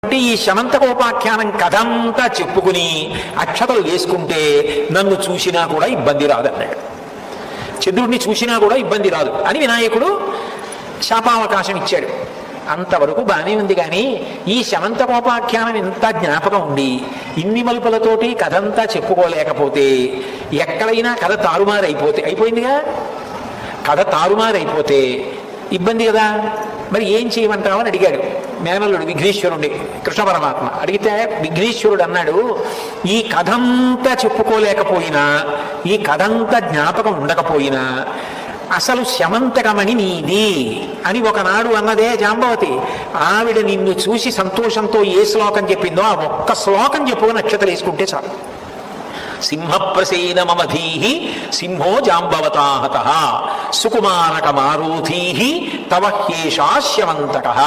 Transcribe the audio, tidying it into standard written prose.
అంటే ఈ శమంతకోపాఖ్యానం కథంతా చెప్పుకుని అక్షతలు వేసుకుంటే నన్ను చూసినా కూడా ఇబ్బంది రాదన్నాడు. చంద్రుడిని చూసినా కూడా ఇబ్బంది రాదు అని వినాయకుడు శాపావకాశం ఇచ్చాడు. అంతవరకు బాగానే ఉంది. కానీ ఈ శమంతకోపాఖ్యానం ఇంత జ్ఞాపకం ఉండి ఇన్ని మలుపులతోటి కథంతా చెప్పుకోలేకపోతే ఎక్కడైనా కథ అయిపోయిందిగా. కథ తారుమారైపోతే ఇబ్బంది కదా. మరి ఏం చేయమంటావు అని అడిగాడు మేనల్లుడు విఘ్నేశ్వరుడి. కృష్ణ పరమాత్మ అడిగితే విఘ్నేశ్వరుడు అన్నాడు, ఈ కథంతా చెప్పుకోలేకపోయినా, ఈ కథంతా జ్ఞాపకం ఉండకపోయినా అసలు శమంతకమణి నీది అని ఒకనాడు అన్నదే జాంబవతి. ఆవిడ నిన్ను చూసి సంతోషంతో ఏ శ్లోకం చెప్పిందో ఆ ఒక్క శ్లోకం చెప్పుకొని నక్షత్రం వేసుకుంటే చాలు. సింహప్రసేనమధీహి సింహో జాంబవతాహత సుకుమారక మారూధీహి తవ హ్యేషా శమంతకః.